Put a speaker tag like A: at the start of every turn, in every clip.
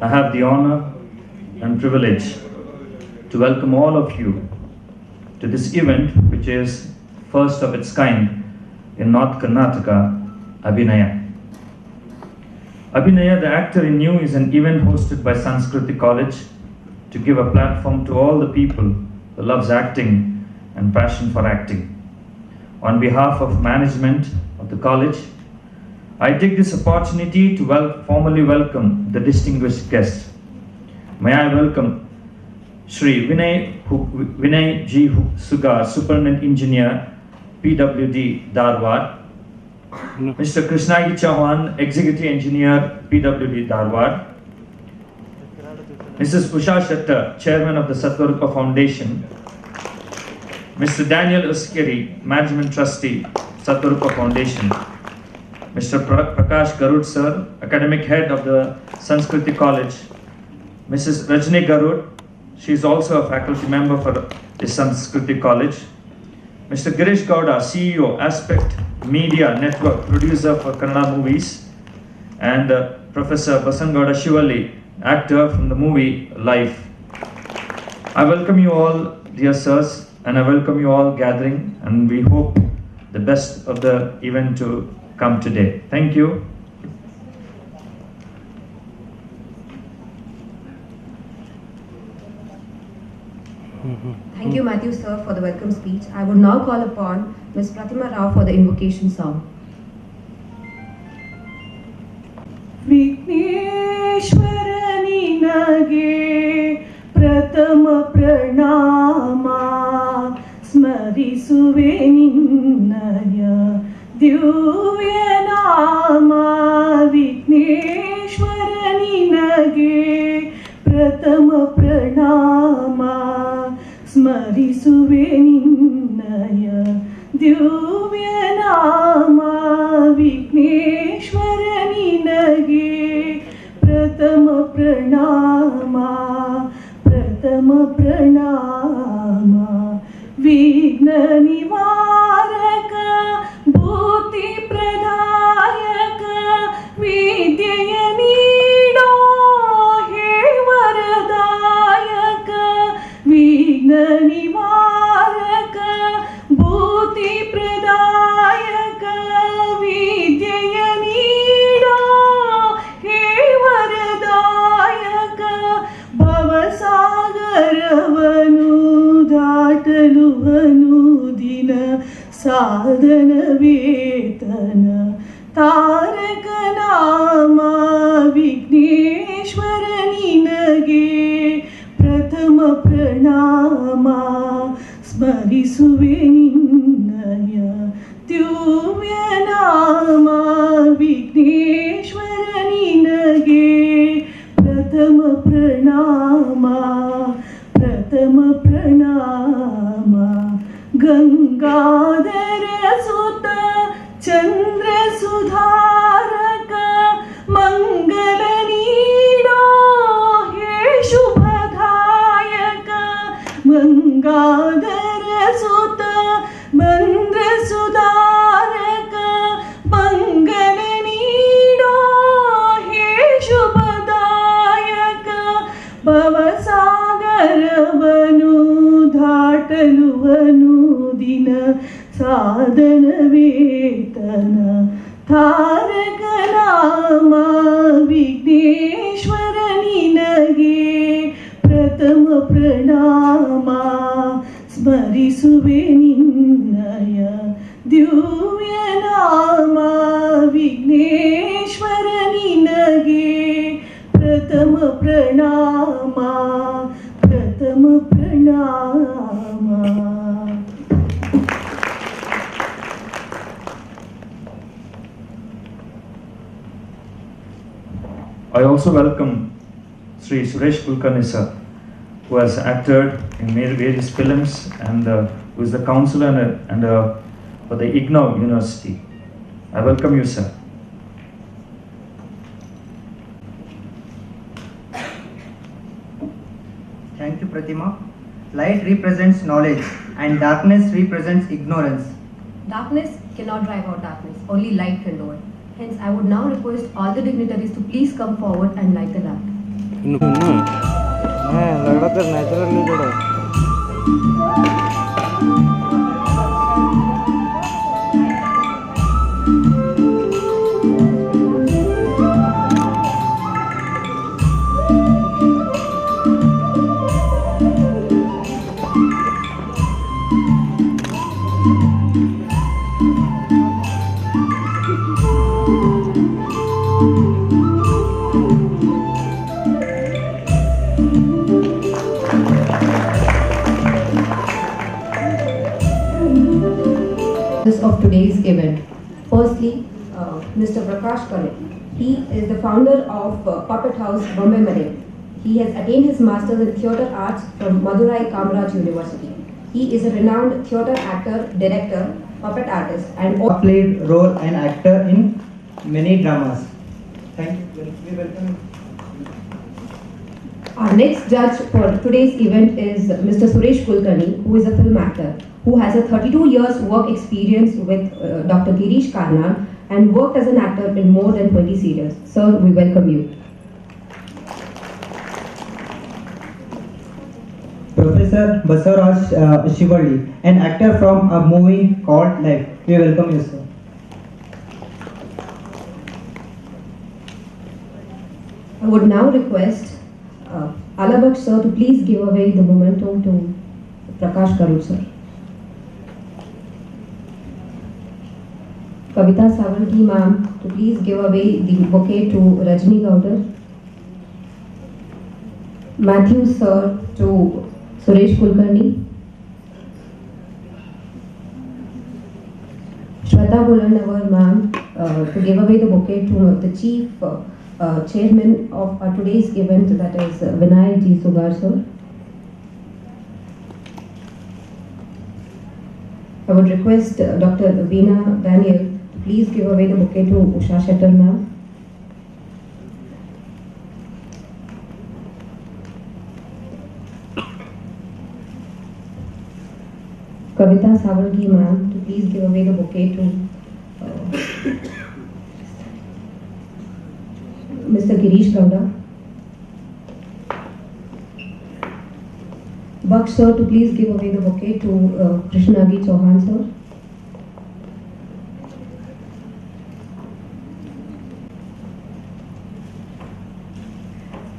A: I have the honor and privilege to welcome all of you to this event, which is first of its kind in North Karnataka, Abhinaya. Abhinaya, the actor in you, is an event hosted by Sanskriti College to give a platform to all the people who loves acting and passion for acting. On behalf of management of the college, I take this opportunity to formally welcome the distinguished guests. May I welcome Shri Vinay G. Sugar, Superintendent Engineer, PWD, Dharwad. Mr. Krishnagi Chauhan, Executive Engineer, PWD, Dharwad. Mrs. Usha Shettar, Chairman of the Satwarupa Foundation. Mr. Daniel Uskeri, Management Trustee, Satwarupa Foundation. Mr. Prakash Garud Sir, Academic Head of the Sanskriti College. Mrs. Rajni Garud, she is also a faculty member for the Sanskriti College. Mr. Girish Gowda, CEO, Aspect Media Network, producer for Kannada movies. And Professor Basangowda Shivali, actor from the movie Life. I welcome you all, dear sirs, and I welcome you all gathering, and we hope the best of the event to come today. Thank you.
B: Thank you, Matthew, sir, for the welcome speech. I would now call upon Ms. Pratima Rao for the invocation song.
C: Vigneshwara ninage pratama pranama smrisuve ninnaya divya nama. Vigneshwara ninage pratama pranama smrisuve ninnaya divya nama. Vigneshwara ninage pratama pranama, pratama pranama. Vigna nivaraka bhuti pradayaka vidyaya needo he varadayaka. Vigna nivaraka bhuti pradayaka vidyaya needo he varadayaka. Bhavasaгаravanu ದಾಟಲು ಅನುದಿನ ಸಾಧನ ವೇತನ ತಾರಕ ನಾಮ. ವಿಘ್ನೇಶ್ವರ ನಿನಗೆ ಪ್ರಥಮ ಪ್ರಣಾಮ ಸ್ಮರಿಸುವೆ ನಿನ್ನಯ ದಿವ್ಯ ನಾಮ. ವಿಘ್ನೇಶ್ವರ ನಿನಗೆ ಪ್ರಥಮ ಪ್ರಣಾಮ, ಪ್ರಥಮ ಪ್ರಣಾಮ. ಗಂಗಾಧರ ಸುತ ಚಂದ್ರ ಸುಧಾರಕ ಮಂಗಲ ನೀಡೋ ಹೇ ಶುಭದಾಯಕ. ಗಂಗಾಧರ ಸುತ ಮಂದ್ರ ಸುಧಾರಕ ಮಂಗಲ ನೀಡೋ ಹೇ ಶುಭದಾಯಕ. ಭವಸಾಗರವನು ದಾಟಲು ಅನುದಿನ ಸಾಧನ ವೇತನ ತಾರಕ ನಾಮ. ವಿಘ್ನೇಶ್ವರ ನಿನಗೆ ಪ್ರಥಮ ಪ್ರಣಾಮ ಸ್ಮರಿಸುವೆ ನಿನ್ನಯ ದಿವ್ಯ ನಾಮ. ವಿಘ್ನೇಶ್ವರ ನಿನಗೆ ಪ್ರಥಮ ಪ್ರಣಾಮ, ಪ್ರಥಮ ಪ್ರಣಾಮ.
A: I also welcome Sri Suresh Kulkarni sir, who has acted in various films and who is the counselor and for the IGNOU University. I welcome you, sir.
D: Thank you, Pratima. Light represents knowledge and darkness represents ignorance.
B: Darkness cannot drive out darkness, only light can do it. Hence, I would now request all the dignitaries to please come forward and light the lamp.
E: लगता naturally ಕೂಡ
B: Of today's event. Firstly, Mr. Prakash Karan. He is the founder of Puppet House, Bombay, Malay. He has attained his Masters in Theatre Arts from Madurai Kamaraj University. He is a renowned theatre actor, director, puppet artist, and
D: Played role and actor in many dramas. Thank you. We welcome you.
B: Our next judge for today's event is Mr. Suresh Kulkarni, who is a film actor, who has a 32 years work experience with Dr. Girish Karnan and worked as an actor in more than 20 serials. Sir, we welcome you.
D: Professor Basavaraj Shivalli, an actor from a movie called Life. We welcome you, sir.
B: I would now request Alabak sir to please give away the memento to Prakash Garud sir. Kavita Savanti ma'am to please give away the bouquet to Rajni Gaudar. Matthew sir to Suresh Kulkarni. Shweta Bulandavar ma'am to give away the bouquet to the chief chairman of today's event, that is Vinayak G. Sugar sir. I would request Dr. Veena Daniel to please give away the bouquet to Usha Shettar ma'am. Kavita Savalgi ma'am to please give away the bouquet to Mr. Girish Gowda. Baksh sir to please give away the bouquet to Krishnagi Chauhan sir.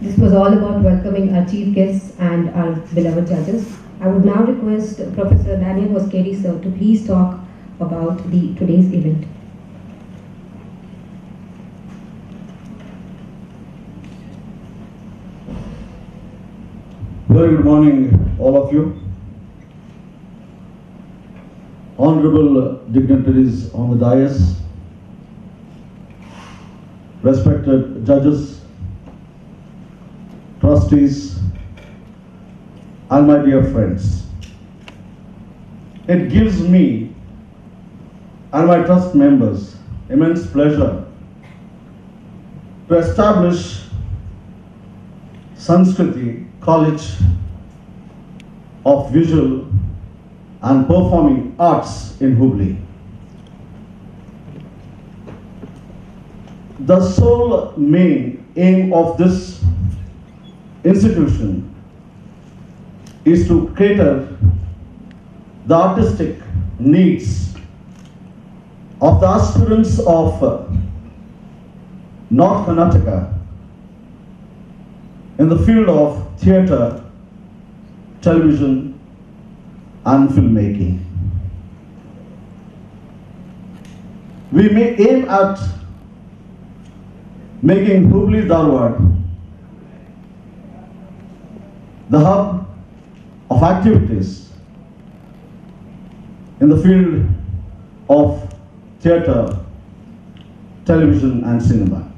B: This was all about welcoming our chief guests and our beloved judges. I would now request Professor Daniel Oskeri sir to please talk about today's event.
F: Very good morning, all of you. Honorable dignitaries on the dais, respected judges, trustees, and my dear friends. It gives me and my trust members immense pleasure to establish Sanskriti College of Visual and Performing Arts in Hubli. The sole main aim of this institution is to cater the artistic needs of the aspirants of North Karnataka in the field of theatre, television, and filmmaking. We may aim at making Hubli Dharwad the hub of activities in the field of theatre, television, and cinema.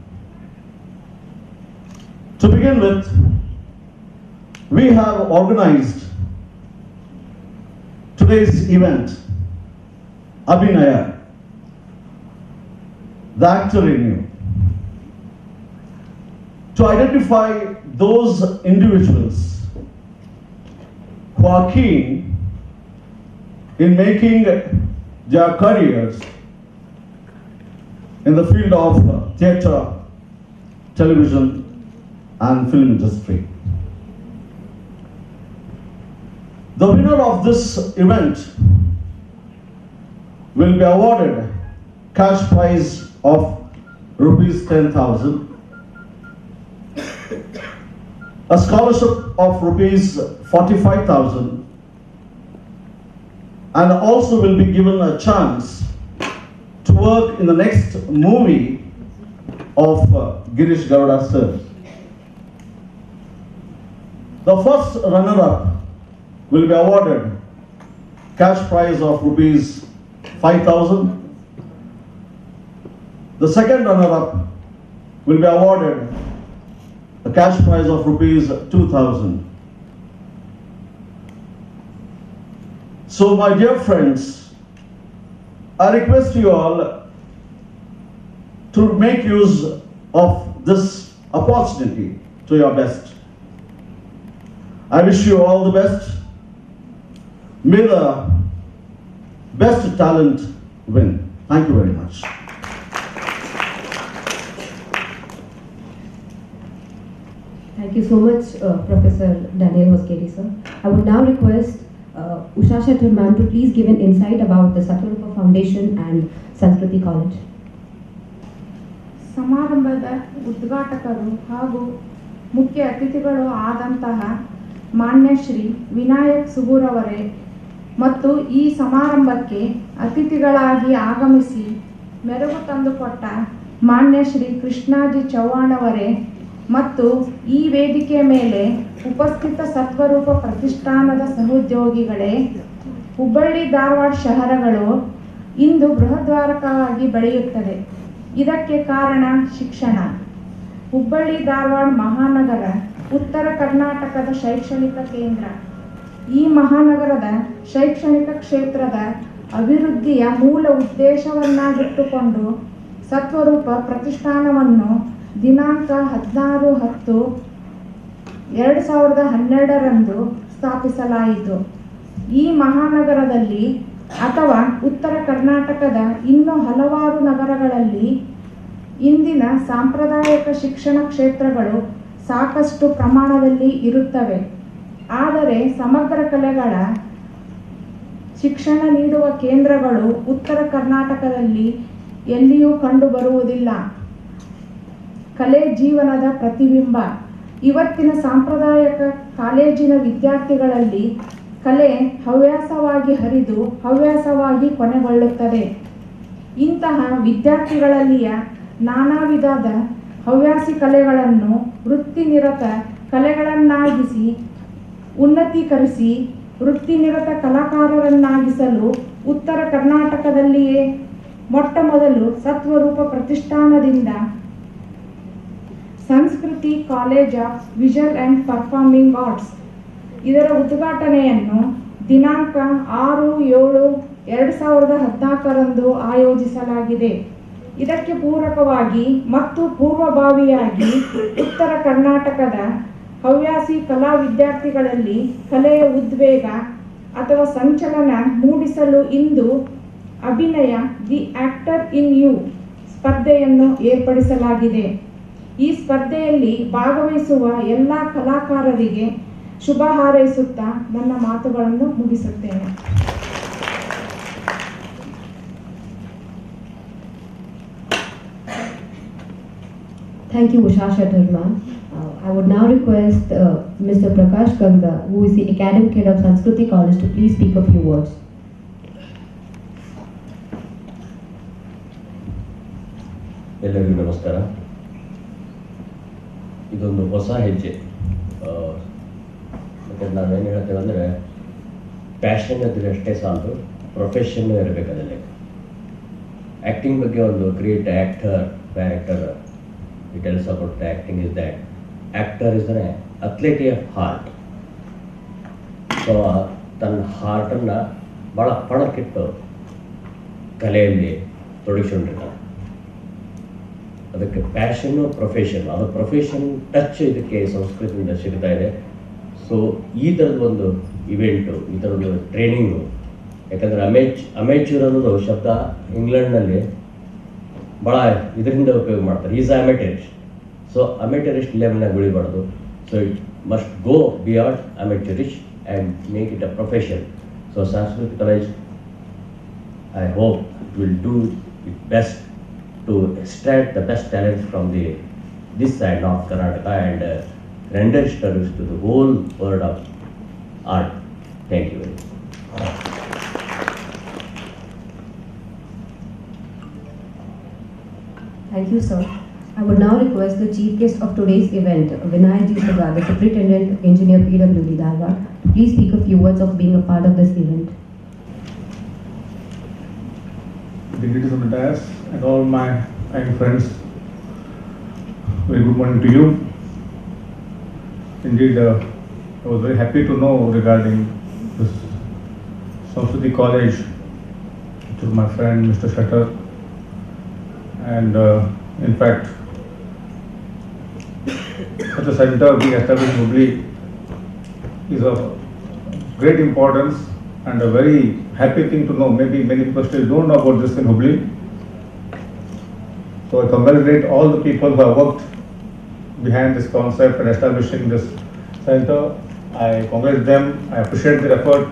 F: To begin with, we have organized today's event, Abhinaya, the actor in you, to identify those individuals who are keen in making their careers in the field of theatre, television, and film industry. The winner of this event will be awarded cash prize of rupees 10,000, a scholarship of rupees 45,000, and also will be given a chance to work in the next movie of Girish Garuda sir. The first runner-up will be awarded cash prize of rupees 5,000. The second runner-up will be awarded a cash prize of rupees 2,000. So my dear friends, I request you all to make use of this opportunity to your best. I wish you all the best. May the best talent win. Thank you very much.
B: Thank you so much, Professor Daniel Hoskeri, sir. I would now request Usha Shetty ma'am to please give an insight about the Satyarupa Foundation and Sanskriti College.
G: ಸಮಾರಂಭದ ಉದ್ಘಾಟಕರು ಹಾಗೂ ಮುಖ್ಯ ಅತಿಥಿಗಳು ಆದಂತಹ ಮಾನ್ಯ ಶ್ರೀ ವಿನಾಯಕ್ ಸುಗೂರವರೇ ಮತ್ತು ಈ ಸಮಾರಂಭಕ್ಕೆ ಅತಿಥಿಗಳಾಗಿ ಆಗಮಿಸಿ ಮೆರುಗು ತಂದುಕೊಟ್ಟ ಮಾನ್ಯ ಶ್ರೀ ಕೃಷ್ಣಾಜಿ ಚೌಹಾಣ್ ಅವರೇ ಮತ್ತು ಈ ವೇದಿಕೆಯ ಮೇಲೆ ಉಪಸ್ಥಿತ ಸತ್ವರೂಪ ಪ್ರತಿಷ್ಠಾನದ ಸಹೋದ್ಯೋಗಿಗಳೇ, ಹುಬ್ಬಳ್ಳಿ ಧಾರವಾಡ ಶಹರಗಳು ಇಂದು ಬೃಹದ್ವಾರಕವಾಗಿ ಬೆಳೆಯುತ್ತದೆ. ಇದಕ್ಕೆ ಕಾರಣ ಶಿಕ್ಷಣ. ಹುಬ್ಬಳ್ಳಿ ಧಾರವಾಡ ಮಹಾನಗರ ಉತ್ತರ ಕರ್ನಾಟಕದ ಶೈಕ್ಷಣಿಕ ಕೇಂದ್ರ. ಈ ಮಹಾನಗರದ ಶೈಕ್ಷಣಿಕ ಕ್ಷೇತ್ರದ ಅಭಿವೃದ್ಧಿಯ ಮೂಲ ಉದ್ದೇಶವನ್ನಾಗಿಟ್ಟುಕೊಂಡು ಸತ್ವರೂಪ ಪ್ರತಿಷ್ಠಾನವನ್ನು ದಿನಾಂಕ 16/10/2012 ಸ್ಥಾಪಿಸಲಾಯಿತು. ಈ ಮಹಾನಗರದಲ್ಲಿ ಅಥವಾ ಉತ್ತರ ಕರ್ನಾಟಕದ ಇನ್ನೂ ಹಲವಾರು ನಗರಗಳಲ್ಲಿ ಇಂದಿನ ಸಾಂಪ್ರದಾಯಿಕ ಶಿಕ್ಷಣ ಕ್ಷೇತ್ರಗಳು ಸಾಕಷ್ಟು ಪ್ರಮಾಣದಲ್ಲಿ ಇರುತ್ತವೆ. ಆದರೆ ಸಮಗ್ರ ಕಲೆಗಳ ಶಿಕ್ಷಣ ನೀಡುವ ಕೇಂದ್ರಗಳು ಉತ್ತರ ಕರ್ನಾಟಕದಲ್ಲಿ ಎಲ್ಲಿಯೂ ಕಂಡುಬರುವುದಿಲ್ಲ. ಕಲೆ ಜೀವನದ ಪ್ರತಿಬಿಂಬ. ಇವತ್ತಿನ ಸಾಂಪ್ರದಾಯಿಕ ಕಾಲೇಜಿನ ವಿದ್ಯಾರ್ಥಿಗಳಲ್ಲಿ ಕಲೆ ಹವ್ಯಾಸವಾಗಿ ಹರಿದು ಹವ್ಯಾಸವಾಗಿ ಕೊನೆಗೊಳ್ಳುತ್ತದೆ. ಇಂತಹ ವಿದ್ಯಾರ್ಥಿಗಳಲ್ಲಿಯ ನಾನಾ ವಿಧದ ಹವ್ಯಾಸಿ ಕಲೆಗಳನ್ನು ವೃತ್ತಿನಿರತ ಕಲೆಗಳನ್ನಾಗಿಸಿ ಉನ್ನತೀಕರಿಸಿ ವೃತ್ತಿನಿರತ ಕಲಾಕಾರರನ್ನಾಗಿಸಲು ಉತ್ತರ ಕರ್ನಾಟಕದಲ್ಲಿಯೇ ಮೊಟ್ಟ ಮೊದಲು ಸತ್ವರೂಪ ಪ್ರತಿಷ್ಠಾನದಿಂದ ಸಂಸ್ಕೃತಿ college of visual and performing arts ಇದರ ಉದ್ಘಾಟನೆಯನ್ನು ದಿನಾಂಕ 6/7/2014 ಆಯೋಜಿಸಲಾಗಿದೆ. ಇದಕ್ಕೆ ಪೂರಕವಾಗಿ ಮತ್ತು ಪೂರ್ವಭಾವಿಯಾಗಿ ಉತ್ತರ ಕರ್ನಾಟಕದ ಹವ್ಯಾಸಿ ಕಲಾ ವಿದ್ಯಾರ್ಥಿಗಳಲ್ಲಿ ಕಲೆಯ ಉದ್ವೇಗ ಅಥವಾ ಸಂಚಲನ ಮೂಡಿಸಲು ಇಂದು ಅಭಿನಯ ದಿ ಆಕ್ಟರ್ ಇನ್ ಯು ಸ್ಪರ್ಧೆಯನ್ನು ಏರ್ಪಡಿಸಲಾಗಿದೆ. ಈ ಸ್ಪರ್ಧೆಯಲ್ಲಿ ಭಾಗವಹಿಸುವ ಎಲ್ಲ ಕಲಾಕಾರರಿಗೆ ಶುಭ ಹಾರೈಸುತ್ತಾ ನನ್ನ ಮಾತುಗಳನ್ನು ಮುಗಿಸುತ್ತೇನೆ.
B: Thank you, Usha Shetty ma'am. I would now request Mr. Prakash Garuda, who is the Academic Head of Sanskriti College, to please speak a few words.
H: ಎಲ್ಲರಿಗೂ ನಮಸ್ಕಾರ. ಇದೊಂದು ಹೊಸ ಹೆಜ್ಜೆ. ಮತ್ತು ನಾವೇನು ಹೇಳ್ತೇವೆ ಅಂದರೆ ಪ್ಯಾಷನ್ ಇದ್ದರೆ ಅಷ್ಟೇ ಸಾಲದು, ಪ್ರೊಫೆಷನ್ನು ಇರಬೇಕು ಅದರಲ್ಲಿ. ಆ್ಯಕ್ಟಿಂಗ್ ಬಗ್ಗೆ ಒಂದು create actor director it else about the acting is that actor is an athlete of heart. So ತನ್ನ ಹಾರ್ಟನ್ನು ಭಾಳ ಪಣಕ್ಕಿಟ್ಟು ಕಲೆಯಲ್ಲಿ ತೊಡಗಿಸ್ಕೊಂಡಿರ್ತಾನೆ. ಅದಕ್ಕೆ ಪ್ಯಾಷನ್ನು ಪ್ರೊಫೆಷನ್, ಅದು ಪ್ರೊಫೆಷನ್ ಟಚ್ ಇದಕ್ಕೆ ಸಂಸ್ಕೃತಿಯಿಂದ ಸಿಗ್ತಾ ಇದೆ. ಸೊ ಈ ಥರದ ಒಂದು ಇವೆಂಟು, ಈ ಥರದ್ದು ಟ್ರೈನಿಂಗು, ಯಾಕಂದರೆ ಅಮೇಚೂರ್ ಅನ್ನೋದು ಶಬ್ದ ಇಂಗ್ಲೆಂಡ್ನಲ್ಲಿ ಭಾಳ ಇದರಿಂದ ಉಪಯೋಗ ಮಾಡ್ತಾರೆ. ಈಸ್ ಅಮೆಟೇಜ್. ಸೊ ಅಮೆಟರಿಸ್ಟ್ ಲೆವೆಲ್ನಾಗ ಉಳಿಬಾರ್ದು. So it must go beyond ಅಮೆಟರಿಸ್ಟ್ and make it a profession. So Sanskrit college I hope it will do its best to extract the best talents from this side of Karnataka and render service to the whole world of art. Thank you very much.
B: Thank you, sir. I would now request the chief guest of today's event, Vinay G. Sugar, the Superintendent Engineer PWD Dharwad, to please speak a few words of being a part of this event.
I: Dignitaries on the dais and all my kind friends, very good morning to you. Indeed, I was very happy to know regarding this Samskriti College to my friend Mr. Shutter, and in fact, such a center being established in Hubli is of great importance and a very happy thing to know. Maybe many people still don't know about this in Hubli. So I congratulate all the people who have worked behind this concept and establishing this center. I congratulate them, I appreciate their effort,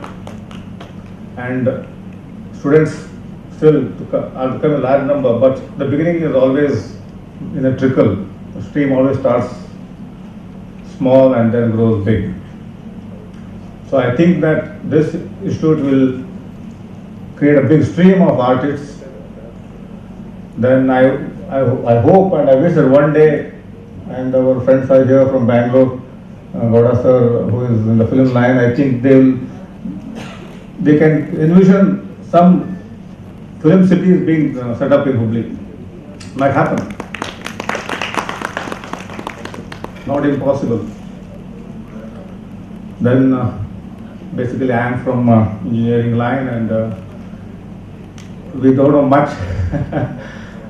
I: and students still are becoming a large number, but the beginning is always in a trickle. The stream always starts small and then grows big. So I think that this institute will create a big stream of artists. Then I hope and I wish that one day, and our friends are here from Bangalore, Gowda sir, who is in the film line, I think they can envision some film cities being set up in Hubli. Might happen. Not impossible. Then basically I am from engineering line, and we don't know much.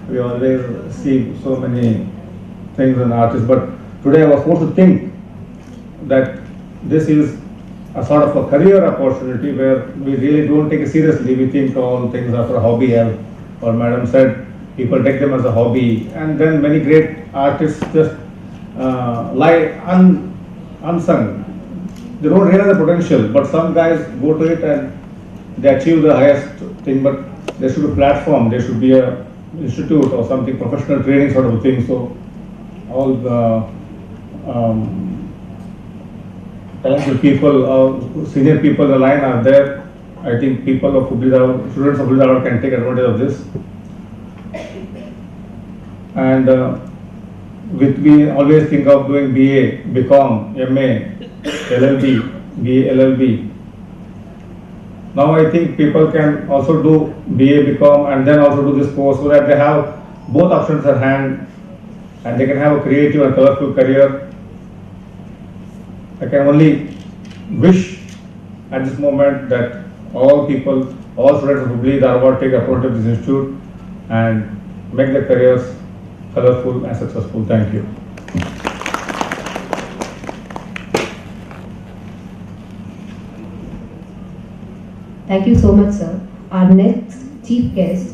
I: We always see so many things in artists, but today I was forced to think that this is a sort of a career opportunity where we really don't take it seriously. We think all things are for a hobby, as or Madam said, people take them as a hobby, and then many great artists just lie unsung. They don't realize the potential, but some guys go to it and they achieve the highest thing, but there should be a platform, there should be a institute or something, professional training sort of thing. So all the talented people, senior people in the line are there. I think people of Hubli Dharwad, students of Hubli Dharwad can take advantage of this. And we always think of doing BA, BCom, MA, LLB, BA, LLB. Now I think people can also do BA, BCom and then also do this course, so that they have both options at hand and they can have a creative and colorful career. I can only wish at this moment that all people, all students of Hubli Dharwad take advantage of this institute and make their careers colorful and successful. Thank you.
B: Thank you so much, sir. Our next chief guest,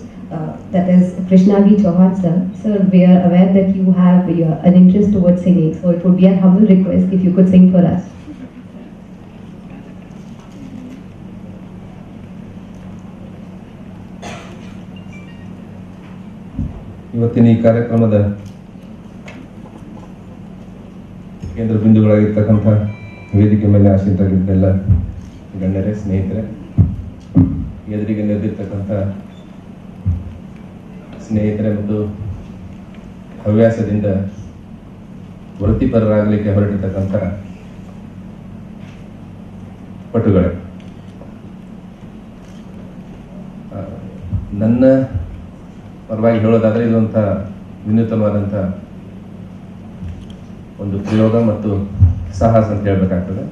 B: that is Krishnagi Chauhan, sir. Sir, we are aware that you have an interest towards singing, so it would be a humble request if you could sing for us.
J: ಇವತ್ತಿನ ಈ ಕಾರ್ಯಕ್ರಮದ ಕೇಂದ್ರ ಬಿಂದುಗಳಾಗಿರ್ತಕ್ಕಂಥ ವೇದಿಕೆ ಮೇಲೆ ಆಸೀನರಾಗಿದ್ದೆಲ್ಲ ಗಣ್ಯರೇ, ಸ್ನೇಹಿತರೆ, ಎದುರಿಗೆ ನೆರೆದಿರ್ತಕ್ಕಂಥ ಸ್ನೇಹಿತರೆ ಮತ್ತು ಹವ್ಯಾಸದಿಂದ ವೃತ್ತಿಪರರಾಗಲಿಕ್ಕೆ ಹೊರಟಿರ್ತಕ್ಕಂಥ ಪಟುಗಳೇ, ನನ್ನ ಪರವಾಗಿ ಹೇಳೋದಾದರೆ ಇದೊಂಥ ವಿನೂತನವಾದಂಥ ಒಂದು ಪ್ರಯೋಗ ಮತ್ತು ಸಾಹಸ ಅಂತ ಹೇಳಬೇಕಾಗ್ತದೆ.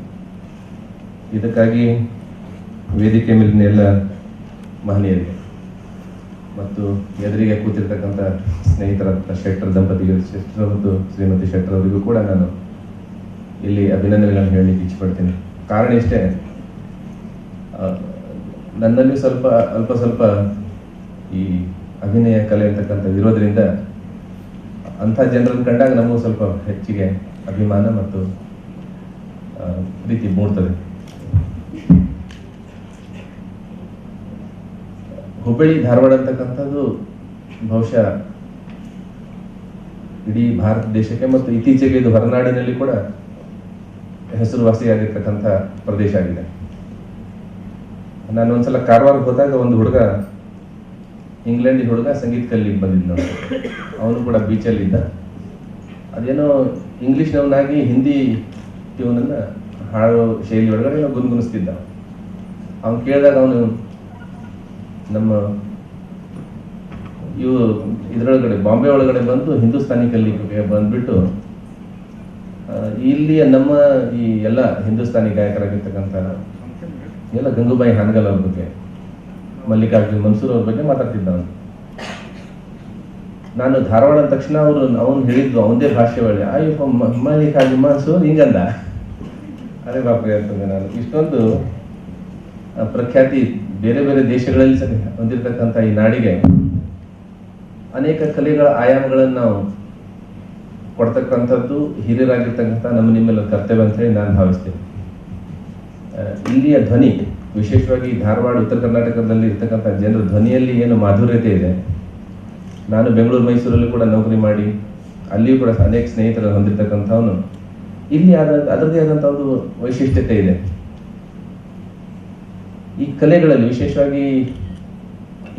J: ಇದಕ್ಕಾಗಿ ವೇದಿಕೆ ಮೇಲಿನ ಎಲ್ಲ ಮಹನೀಯರಿಗೆ ಮತ್ತು ಎದುರಿಗೆ ಕೂತಿರ್ತಕ್ಕಂಥ ಸ್ನೇಹಿತರಾದ ಶೆಟ್ಟರ್ ದಂಪತಿಗಳು, ಶೆಟ್ಟರ್ ಮತ್ತು ಶ್ರೀಮತಿ ಶೆಟ್ಟರ್ ಅವರಿಗೂ ಕೂಡ ನಾನು ಇಲ್ಲಿ ಅಭಿನಂದನೆಗಳನ್ನು ಹೇಳಲಿಕ್ಕೆ ಇಚ್ಛಪಡ್ತೀನಿ. ಕಾರಣ ಇಷ್ಟೇ, ನನ್ನಲ್ಲಿ ಅಲ್ಪ ಸ್ವಲ್ಪ ಈ ಅಭಿನಯ ಕಲೆ ಅಂತಕ್ಕಂಥದ್ದು ಇರೋದ್ರಿಂದ ಅಂಥ ಜನರನ್ನು ಕಂಡಾಗ ನಮಗೂ ಸ್ವಲ್ಪ ಹೆಚ್ಚಿಗೆ ಅಭಿಮಾನ ಮತ್ತು ಪ್ರೀತಿ ಮೂಡ್ತದೆ. ಹುಬ್ಬಳ್ಳಿ ಧಾರವಾಡ ಅಂತಕ್ಕಂಥದ್ದು ಬಹುಶಃ ಇಡೀ ಭಾರತ ದೇಶಕ್ಕೆ ಮತ್ತು ಇತ್ತೀಚೆಗೆ ಇದು ಹೊರನಾಡಿನಲ್ಲಿ ಕೂಡ ಹೆಸರುವಾಸಿಯಾಗಿರ್ತಕ್ಕಂಥ ಪ್ರದೇಶ ಆಗಿದೆ. ನಾನು ಒಂದ್ಸಲ ಕಾರವಾರ ಹೋದಾಗ ಒಂದು ಹುಡುಗ, ಇಂಗ್ಲೆಂಡಿನ ಹುಡುಗ ಸಂಗೀತ ಕಲಿಗೆ ಬಂದಿದ್ದ ನೋಡಿ. ಅವನು ಕೂಡ ಬೀಚಲ್ಲಿದ್ದ. ಅದೇನೋ ಇಂಗ್ಲೀಷ್ನವನಾಗಿ ಹಿಂದಿ ಟ್ಯೂನನ್ನು ಹಾಡೋ ಶೈಲಿ ಒಳಗಡೆ ಗುನ್ಗುನಿಸ್ತಿದ್ದ. ಅವನು ಕೇಳಿದಾಗ ಅವನು ನಮ್ಮ ಇದರೊಳಗಡೆ ಬಾಂಬೆ ಒಳಗಡೆ ಬಂದು ಹಿಂದೂಸ್ತಾನಿ ಕಲಿಗೆ ಬಂದ್ಬಿಟ್ಟು ಇಲ್ಲಿಯ ನಮ್ಮ ಈ ಎಲ್ಲ ಹಿಂದೂಸ್ತಾನಿ ಗಾಯಕರಾಗಿರ್ತಕ್ಕಂಥ ಎಲ್ಲ ಗಂಗೂಬಾಯಿ ಹಾನಗಲ್ ಅವ್ರ ಬಗ್ಗೆ, ಮಲ್ಲಿಕಾರ್ಜುನ್ ಮನ್ಸೂರ್ ಅವ್ರ ಬಗ್ಗೆ ಮಾತಾಡ್ತಿದ್ದ ಅವನು. ನಾನು ಧಾರವಾಡ ಅಂದ ತಕ್ಷಣ ಅವನು ಹೇಳಿದ್ದು ಅವನದೇ ಭಾಷೆ ಒಳ್ಳೆ ಮಲ್ಲಿಕಾರ್ಜುನ್ ಮನ್ಸೂರ್ ಹಿಂಗಂದ. ಅದೇ ಬಾಪ್ರೆ ಅಂತಂದೆ ನಾನು. ಇಷ್ಟೊಂದು ಪ್ರಖ್ಯಾತಿ ಬೇರೆ ಬೇರೆ ದೇಶಗಳಲ್ಲಿ ಹೊಂದಿರತಕ್ಕಂಥ ಈ ನಾಡಿಗೆ ಅನೇಕ ಕಲೆಗಳ ಆಯಾಮಗಳನ್ನು ನಾವು ಕೊಡ್ತಕ್ಕಂಥದ್ದು ಹಿರಿಯರಾಗಿರ್ತಕ್ಕಂಥ ನಮ್ಮ ನಿಮ್ಮೆಲ್ಲ ಕರ್ತವ್ಯ ಅಂತ ಹೇಳಿ ನಾನು ಭಾವಿಸ್ತೇನೆ. ಇಲ್ಲಿಯ ಧ್ವನಿ, ವಿಶೇಷವಾಗಿ ಧಾರವಾಡ ಉತ್ತರ ಕರ್ನಾಟಕದಲ್ಲಿ ಇರ್ತಕ್ಕಂಥ ಜನರ ಧ್ವನಿಯಲ್ಲಿ ಏನು ಮಾಧುರ್ಯತೆ ಇದೆ. ನಾನು ಬೆಂಗಳೂರು ಮೈಸೂರಲ್ಲಿ ಕೂಡ ನೌಕರಿ ಮಾಡಿ ಅಲ್ಲಿಯೂ ಕೂಡ ಅನೇಕ ಸ್ನೇಹಿತರನ್ನು ಹೊಂದಿರತಕ್ಕಂಥವನು. ಇಲ್ಲಿ ಅದರದೇ ಆದಂಥ ಒಂದು ವೈಶಿಷ್ಟ್ಯತೆ ಇದೆ. ಈ ಕಲೆಗಳಲ್ಲಿ ವಿಶೇಷವಾಗಿ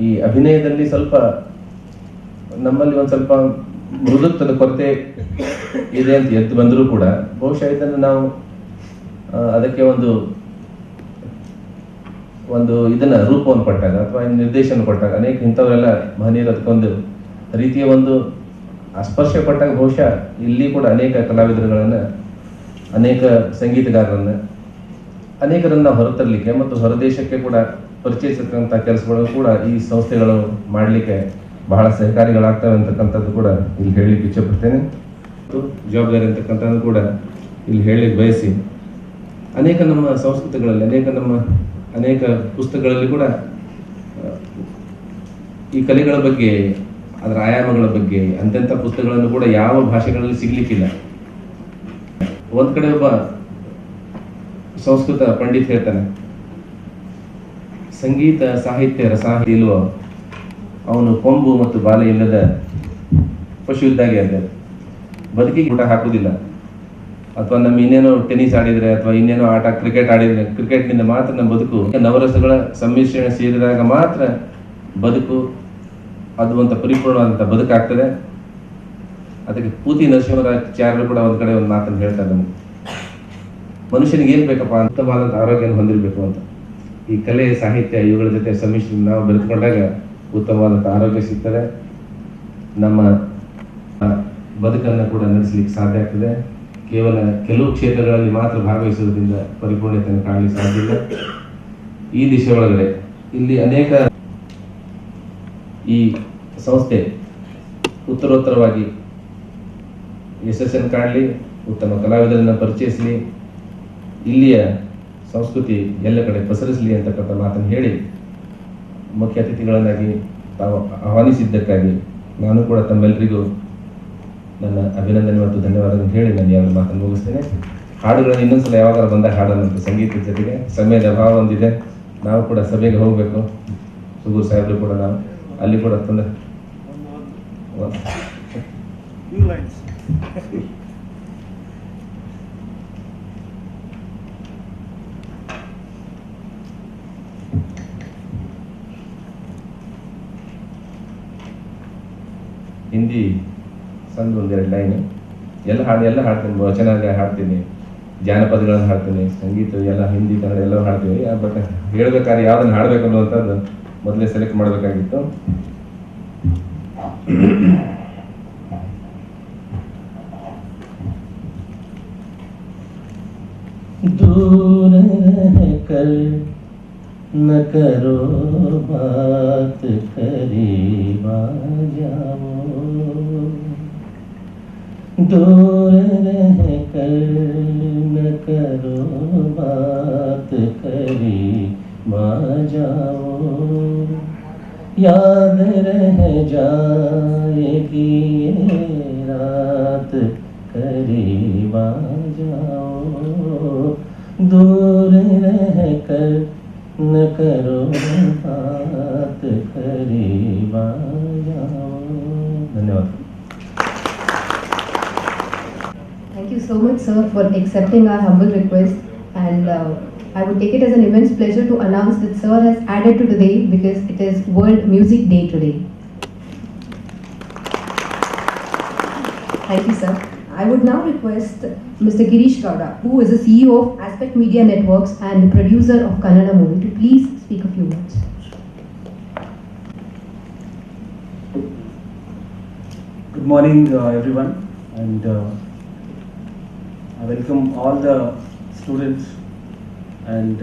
J: ಈ ಅಭಿನಯದಲ್ಲಿ ಸ್ವಲ್ಪ ನಮ್ಮಲ್ಲಿ ಒಂದು ಸ್ವಲ್ಪ ಮೃದುತ್ವದ ಕೊರತೆ ಇದೆ ಅಂತ ಎದ್ದು ಬಂದರೂ ಕೂಡ ಬಹುಶಃ ಇದನ್ನು ನಾವು ಅದಕ್ಕೆ ಒಂದು ಇದನ್ನ ರೂಪವನ್ನು ಕೊಟ್ಟಾಗ ಅಥವಾ ನಿರ್ದೇಶನ ಕೊಟ್ಟಾಗ ಅನೇಕ ಇಂಥವರೆಲ್ಲ ಮಹನೀಯರು ಅದಕ್ಕೊಂದು ರೀತಿಯ ಒಂದು ಸ್ಪರ್ಶ ಕೊಟ್ಟಾಗ ಬಹುಶಃ ಇಲ್ಲಿ ಕೂಡ ಅನೇಕ ಕಲಾವಿದರುಗಳನ್ನು, ಅನೇಕ ಸಂಗೀತಗಾರರನ್ನು, ಅನೇಕರನ್ನ ಹೊರತರಲಿಕ್ಕೆ ಮತ್ತು ಹೊರದೇಶಕ್ಕೆ ಕೂಡ ಪರಿಚಯಿಸತಕ್ಕಂಥ ಕೆಲಸಗಳು ಕೂಡ ಈ ಸಂಸ್ಥೆಗಳು ಮಾಡಲಿಕ್ಕೆ ಬಹಳ ಸಹಕಾರಿಗಳಾಗ್ತವೆ ಅಂತಕ್ಕಂಥದ್ದು ಕೂಡ ಇಲ್ಲಿ ಹೇಳಲಿಕ್ಕೆ ಇಚ್ಛೆಪಡ್ತೇನೆ. ಜವಾಬ್ದಾರಿ ಅಂತಕ್ಕಂಥದ್ದು ಕೂಡ ಇಲ್ಲಿ ಹೇಳಲಿಕ್ಕೆ ಬಯಸಿ, ಅನೇಕ ನಮ್ಮ ಸಂಸ್ಕೃತಿಗಳಲ್ಲಿ ಅನೇಕ ಪುಸ್ತಕಗಳಲ್ಲಿ ಕೂಡ ಈ ಕಲೆಗಳ ಬಗ್ಗೆ, ಅದರ ಆಯಾಮಗಳ ಬಗ್ಗೆ ಅಂತೆಂಥ ಪುಸ್ತಕಗಳನ್ನು ಕೂಡ ಯಾವ ಭಾಷೆಗಳಲ್ಲಿ ಸಿಗ್ಲಿಕ್ಕಿಲ್ಲ. ಒಂದ್ ಕಡೆ ಒಬ್ಬ ಸಂಸ್ಕೃತ ಪಂಡಿತ್ ಹೇಳ್ತಾನೆ, ಸಂಗೀತ ಸಾಹಿತ್ಯ ರಸ ಇಲ್ವೋ ಅವನು ಕೊಂಬು ಮತ್ತು ಬಾಲ ಇಲ್ಲದ ಪಶು ಇದ್ದಾಗೆ ಅಂತ. ಬದುಕಿಗೆ ಊಟ ಹಾಕುವುದಿಲ್ಲ, ಅಥವಾ ನಮ್ಮ ಇನ್ನೇನೋ ಟೆನ್ನಿಸ್ ಆಡಿದ್ರೆ ಅಥವಾ ಇನ್ನೇನೋ ಆಟ ಕ್ರಿಕೆಟ್ ಆಡಿದ್ರೆ ಕ್ರಿಕೆಟ್ನಿಂದ ಮಾತ್ರ ನಮ್ಮ ಬದುಕು, ನವರಸಗಳ ಸಮ್ಮಿಶ್ರಣ ಸೇರಿದಾಗ ಮಾತ್ರ ಬದುಕು ಅದು ಒಂದು ಪರಿಪೂರ್ಣವಾದಂಥ ಬದುಕಾಗ್ತದೆ. ಅದಕ್ಕೆ ಪೂತಿ ನರಸಿಂಹರಾಚಾರ್ಯರು ಕೂಡ ಒಂದ್ ಕಡೆ ಒಂದು ಮಾತನ್ನು ಹೇಳ್ತಾರೆ, ನಮ್ಗೆ ಮನುಷ್ಯನಿಗೆ ಏನ್ ಬೇಕಪ್ಪ, ಉತ್ತಮವಾದಂಥ ಆರೋಗ್ಯನ ಹೊಂದಿರಬೇಕು ಅಂತ. ಈ ಕಲೆ ಸಾಹಿತ್ಯ ಇವುಗಳ ಜೊತೆ ಸಮ್ಮಿಶ್ರ ನಾವು ಬೆಳೆದುಕೊಂಡಾಗ ಉತ್ತಮವಾದಂಥ ಆರೋಗ್ಯ ಸಿಗ್ತದೆ, ನಮ್ಮ ಬದುಕನ್ನು ಕೂಡ ನಡೆಸಲಿಕ್ಕೆ ಸಾಧ್ಯ ಆಗ್ತದೆ. ಕೇವಲ ಕೆಲವು ಕ್ಷೇತ್ರಗಳಲ್ಲಿ ಮಾತ್ರ ಭಾಗವಹಿಸುವುದರಿಂದ ಪರಿಪೂರ್ಣತೆಯನ್ನು ಕಾಣಲಿಕ್ಕೆ ಸಾಧ್ಯ ಇಲ್ಲ. ಈ ದಿಶೆ ಒಳಗಡೆ ಇಲ್ಲಿ ಅನೇಕ ಈ ಸಂಸ್ಥೆ ಉತ್ತರೋತ್ತರವಾಗಿ ಯಶಸ್ಸನ್ನು ಕಾಣಲಿ, ಉತ್ತಮ ಕಲಾವಿದರನ್ನು ಪರಿಚಯಿಸಲಿ, ಇಲ್ಲಿಯ ಸಂಸ್ಕೃತಿ ಎಲ್ಲ ಕಡೆ ಪಸರಿಸಲಿ ಅಂತಕ್ಕಂಥ ಮಾತನ್ನು ಹೇಳಿ ಮುಖ್ಯ ಅತಿಥಿಗಳನ್ನಾಗಿ ತಾವು ಆಹ್ವಾನಿಸಿದ್ದಕ್ಕಾಗಿ ನಾನು ಕೂಡ ತಮ್ಮೆಲ್ಲರಿಗೂ ನನ್ನ ಅಭಿನಂದನೆ ಮತ್ತು ಧನ್ಯವಾದಗಳನ್ನು ಹೇಳಿ ನಾನು ಯಾವ ಮಾತನ್ನು ಮುಗಿಸ್ತೇನೆ. ಹಾಡುಗಳನ್ನು ಇನ್ನೊಂದ್ಸಲ ಯಾವಾಗ ಬಂದಾಗ ಹಾಡೋಣಂತೆ. ಸಂಗೀತದ ಜೊತೆಗೆ ಸಮಯದ ಅಭಾವ ಒಂದಿದೆ, ನಾವು ಕೂಡ ಸಭೆಗೆ ಹೋಗಬೇಕು. ಸುಗೂರ್ ಸಾಹೇಬರು ಕೂಡ ನಾವು ಅಲ್ಲಿ ಕೂಡ ತಂದೆ ಹಿಂದಿ ಸಂದ್ ಒಂದೆರಡು ಲೈನ್ ಎಲ್ಲ ಹಾಡ್ತೀನಿ, ವಚನ ಹಾಡ್ತೀನಿ, ಜಾನಪದಗಳನ್ನು ಹಾಡ್ತೀನಿ, ಸಂಗೀತ ಎಲ್ಲ ಹಿಂದಿ ಕನ್ನಡ ಎಲ್ಲ ಹಾಡ್ತೀವಿ. ಬಟ್ ಹೇಳ್ಬೇಕಾದ್ರೆ ಯಾವ್ದನ್ನ ಹಾಡ್ಬೇಕು ಅನ್ನುವಂಥದ್ದು ಮೊದಲೇ ಸೆಲೆಕ್ಟ್ ಮಾಡಬೇಕಾಗಿತ್ತು. दूर रहकर न करो बात, करीब आ जाओ, दूर रहकर न करो बात, करीब आ जाओ, याद रह जाएगी ये रात, करीब आ जाओ, दूर रह कर न करो बात, करीब आ जाओ। धन्यवाद।
B: Thank you so much, sir, for accepting our humble request, and I would take it as an immense pleasure to announce that sir has added to today because it is World Music Day today. Thank you, sir. I would now request Mr. Girish Gowda, who is the CEO of Aspect Media Networks and the producer of Kannada movie, to please speak a few words.
K: Good morning, everyone, and I welcome all the students and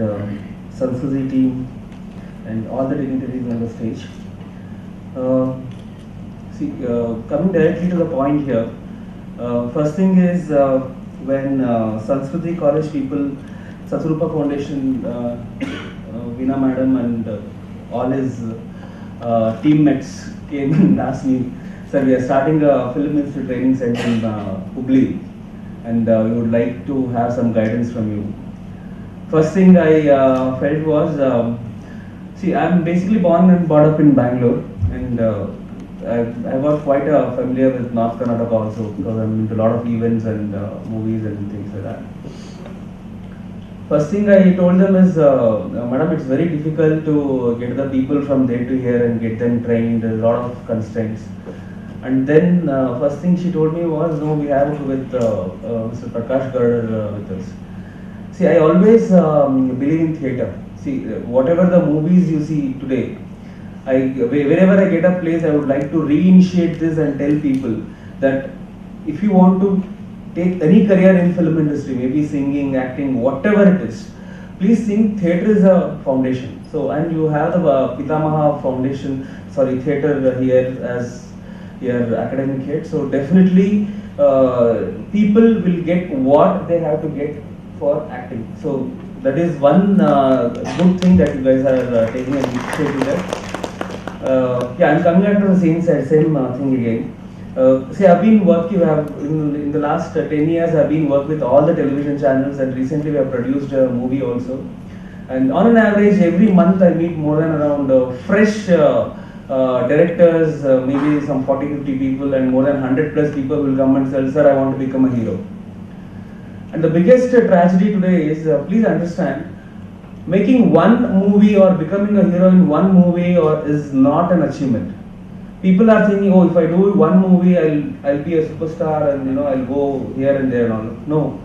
K: Sanskriti team and all the dignitaries on the stage. Coming directly to the point here, first thing is when Sanskriti College people, Satyarupa Foundation, Veena madam and all his teammates came and asked me, sir, we are starting a film institute training center in Hubli, and we would like to have some guidance from you. First thing I felt was, I'm basically born and brought up in Bangalore, and I got quite familiar with North Karnataka also, because I'm into a lot of events and movies and things like that. First thing I told them is, madam, it's very difficult to get the people from there to here and get them trained, there's a lot of constraints. And then first thing she told me was, no, we have with Mr. Prakash Garuda with us. See, I always believe in theatre. See, whatever the movies you see today, wherever I get a place, I would like to reinitiate this and tell people that if you want to take any career in film industry, maybe singing, acting, whatever it is, please think theatre is a foundation. So, and you have the Pitamaha Foundation, theatre here as your academic head. So definitely people will get what they have to get for acting. So that is one good thing that you guys are taking an initiative there. I'm coming back to the same thing again. I've been working, in the last 10 years, I've been working with all the television channels, and recently we have produced a movie also. And on an average, every month I meet more than around fresh directors, maybe some 40-50 people, and more than 100 plus people will come and say, sir, I want to become a hero. And the biggest tragedy today is, please understand, making one movie or becoming a hero in one movie is not an achievement. People are thinking, oh, if I do one movie, I'll be a superstar, and I'll go here and there and all. No.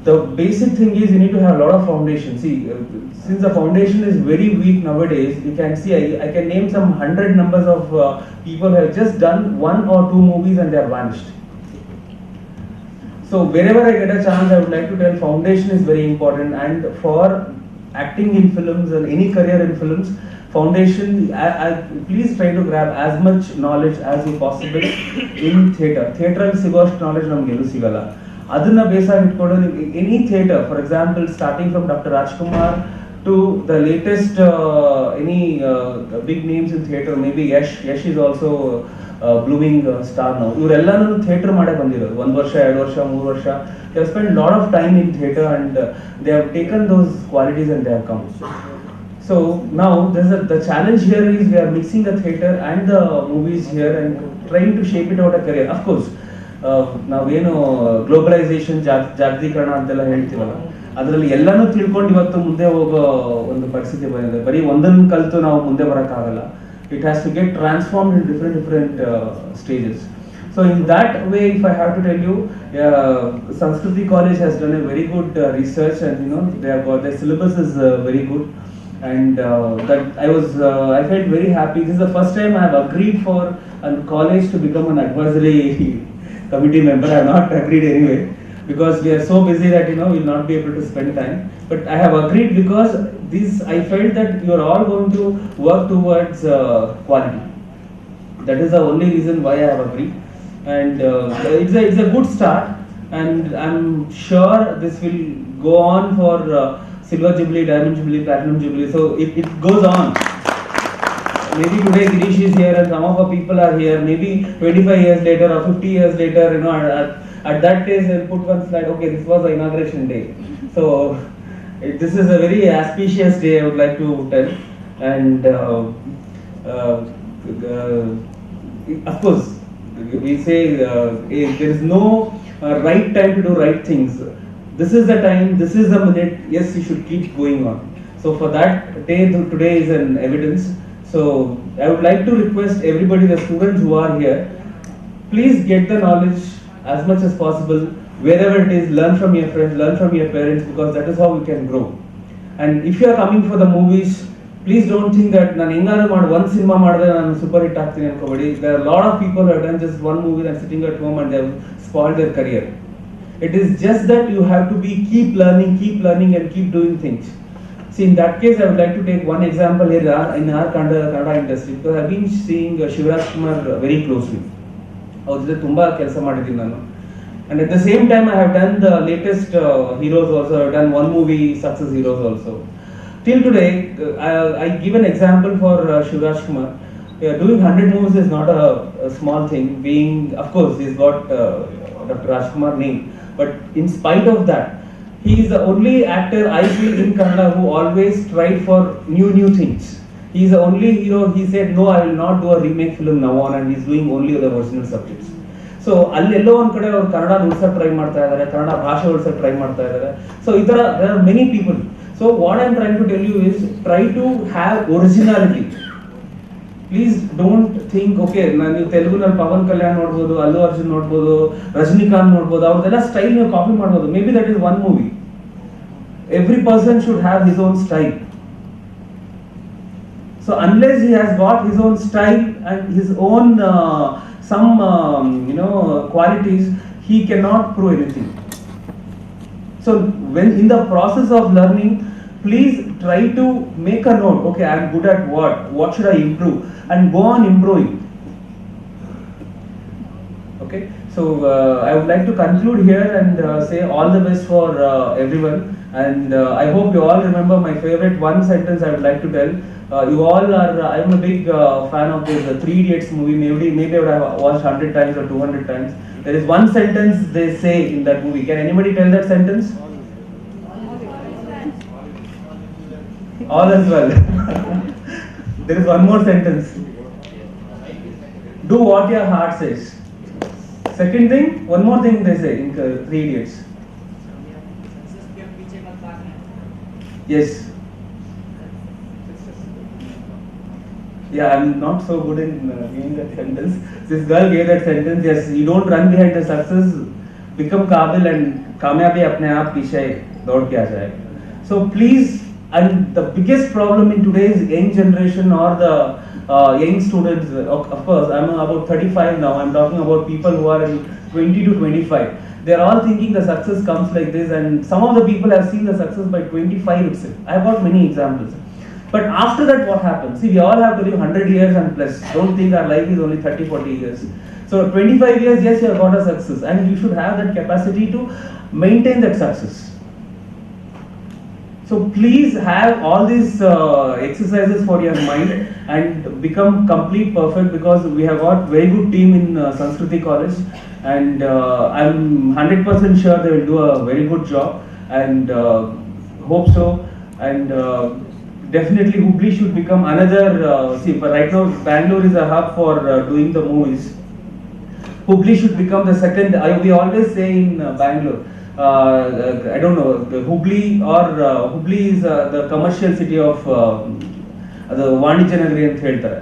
K: The basic thing is you need to have a lot of foundation. See, since the foundation is very weak nowadays, you can see, I can name some 100 numbers of people who have just done 1 or 2 movies and they are vanished. So wherever I get a chance, I would like to tell foundation is very important, and for acting in films and any career in films, foundation, please try to grab as much knowledge as you possible in theatre. Theatre sigos knowledge namge elu sigala. Adana base any theatre, for example, starting from Dr. Rajkumar to the latest any big names in theatre, maybe Yash is also blooming star now. ಇವರೆಲ್ಲನೂ theatre ಮಾಡೇ ಬಂದಿರೋದು 1 ವರ್ಷ 2 ವರ್ಷ 3 ವರ್ಷ. They have spent a lot of time in theatre, and they have taken those qualities and they have come. So now the challenge here is we are mixing the theatre and the movies here and trying to shape it out a career. Of course, ನಾವೇನು globalisation ಜಾಗತೀಕರಣ ಅಂತೆಲ್ಲ ಹೇಳ್ತೀವಲ್ಲ, ಅದರಲ್ಲಿ ಎಲ್ಲಾನು ತಿಳ್ಕೊಂಡು ಇವತ್ತು ಮುಂದೆ ಹೋಗೋ ಒಂದು ಪರಿಸ್ಥಿತಿ ಬಂದಿದೆ. ಬರೀ ಒಂದನ್ನು ಕಲಿತು ನಾವು ಮುಂದೆ ಬರೋಕ್ಕಾಗಲ್ಲ. It has to get transformed in different stages. So in that way, if I have to tell you, Sanskriti College has done a very good research, and they have got their syllabus is very good, and that I felt very happy. This is the first time I have agreed for a college to become an advisory committee member. I have not agreed anyway, because we are so busy that we will not be able to spend time. But I have agreed because I felt that you are all going to work towards quality. That is the only reason why I have agreed, and it's a good start, and I'm sure this will go on for Silver Jubilee, Diamond Jubilee, Platinum Jubilee. So it goes on. maybe today Girish is here and some of our people are here, maybe 25 years later or 50 years later, you know, at that day they'll put one slide, okay, this was the inauguration day. So this is a very auspicious day, I would like to tell. And of course, we say there is no right time to do right things. This is the time, this is the minute, yes, you should keep going on. So for that, today is an evidence. So I would like to request everybody, the students who are here, please get the knowledge as much as possible, wherever it is, learn from your friends, learn from your parents, because that is how we can grow. And if you are coming for the movies, please don't think that one cinema I'm super hit aagtini. There are a lot of people who have done just one movie and sitting at home and they have spoiled their career. It is just that you have to keep learning and keep doing things. See, in that case, I would like to take one example here in our Kannada industry, because I have been seeing Shivraj Kumar very closely. And at the same time, I have done the latest heroes also. I have done one movie, Success Heroes also. Till today, I give an example for Shivraj Kumar. Doing 100 movies is not a small thing. Being, of course, he's got Dr. Rajkumar name. But in spite of that, he is the only actor I feel in Kannada who always tried for new things. He is the only hero. He said, no, I will not do a remake film now on, and he is doing only the original subjects. So allello one kade ಅವರು Kannada ಉಳಿಸಕ್ಕೆ try ಮಾಡ್ತಾ ಇದ್ದಾರೆ, ಕನ್ನಡ ಭಾಷೆ ಉಳಿಸಕ್ಕೆ try ಮಾಡ್ತಾ ಇದ್ದಾರೆ. So there are many people. So what I am trying to tell you is, try to have originality. Please don't think, okay, ನಾನು ತೆಲುಗುನಲ್ಲಿ ಪವನ್ ಕಲ್ಯಾಣ್ ನೋಡ್ಬೋದು, ಅಲ್ಲು ಅರ್ಜುನ್ ನೋಡ್ಬೋದು, ರಜನಿಕಾಂತ್ ನೋಡ್ಬೋದು, ಅವ್ರದೆಲ್ಲ ಸ್ಟೈಲ್ ನೀವು ಕಾಪಿ ಮಾಡ್ಬೋದು. Maybe that is one movie. Every person should have his own style. So unless he has got his own style and his own some qualities, he cannot prove anything. So when in the process of learning, please try to make a note. Okay, I am good at what should I improve, and go on improving. Okay, so I would like to conclude here and say all the best for everyone, and I hope you all remember my favorite one sentence I would like to tell. You all are, I am a big fan of this 3 Idiots movie. Maybe I would have watched 100 times or 200 times. There is one sentence they say in that movie. Can anybody tell that sentence? All is well. There is one more sentence. Do what your heart says. Second thing, one more thing they say in 3 Idiots. Yes. Yeah, I'm not so good in giving that sentence. This girl gave that sentence. Yes, you don't run behind the success. Become Kabil and Kamyabi apne aap piche daud ke aa jayega. So please, and the biggest problem in today's young generation or the young students, of course, I'm about 35 now. I'm talking about people who are in 20 to 25. They're all thinking the success comes like this, and some of the people have seen the success by 25 itself. I've got many examples. But after that, what happens? See, we all have to live 100 years and plus. Don't think our life is only 30, 40 years. So 25 years, yes, you have got a success, and you should have that capacity to maintain that success. So please have all these exercises for your mind and become complete perfect, because we have got very good team in Sanskriti College, and I'm 100% sure they will do a very good job, and hope so. And definitely Hubli should become another, see, but right now Bangalore is a hub for doing the movies. Hubli should become the second, we always say in Bangalore, I don't know, the Hubli is the commercial city of the Vanijya Nagari anta heltare.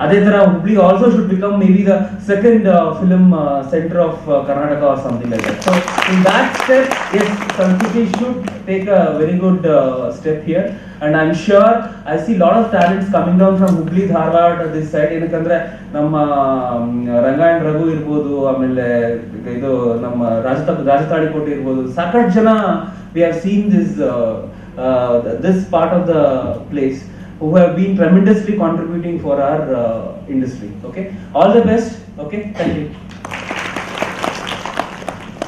K: Adhe tara Hubli also should become maybe the second film center of Karnataka or something like that. So in that step, yes, Sanskriti should take a very good step here, and I'm sure I see a lot of talents coming down from Hubli, Dharwad, this side. Enakandre namma Ranga and Raghu irbodu, amele idu namma Rajatali Kote irbodu, sakat jana we have seen this part of the place who have been tremendously contributing for our industry. Okay, all the best. Okay, thank you.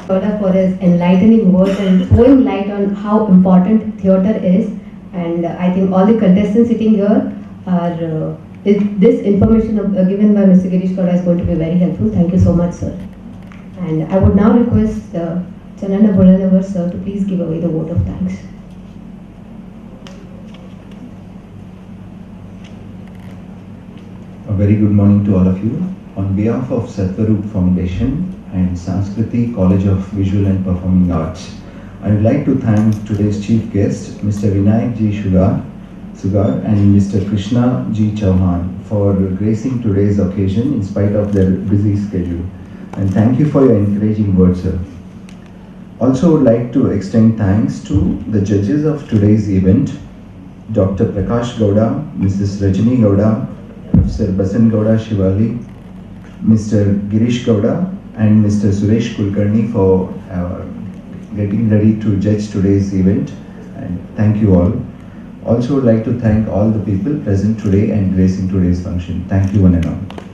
B: For his enlightening words and throwing light on how important theatre is, and I think all the contestants sitting here are This information given by Mr. Girish Gowda is going to be very helpful. Thank you so much, sir. And I would now request Chanana Bolanavar, sir, to please give away the vote of thanks.
L: A very good morning to all of you. On behalf of Sattvaroop Foundation and Sanskriti College of Visual and Performing Arts, I would like to thank today's chief guest, Mr. Vinayak G. Sugar and Mr. Krishna G. Chauhan for gracing today's occasion in spite of their busy schedule. And thank you for your encouraging words, sir. Also would like to extend thanks to the judges of today's event, Dr. Prakash Gowda, Mrs. Rajini Gowda, Professor Basan Gowda Shivali, Mr. Girish Gowda and Mr. Suresh Kulkarni for getting ready to judge today's event, and thank you all. Also would like to thank all the people present today and gracing today's function. Thank you one and all.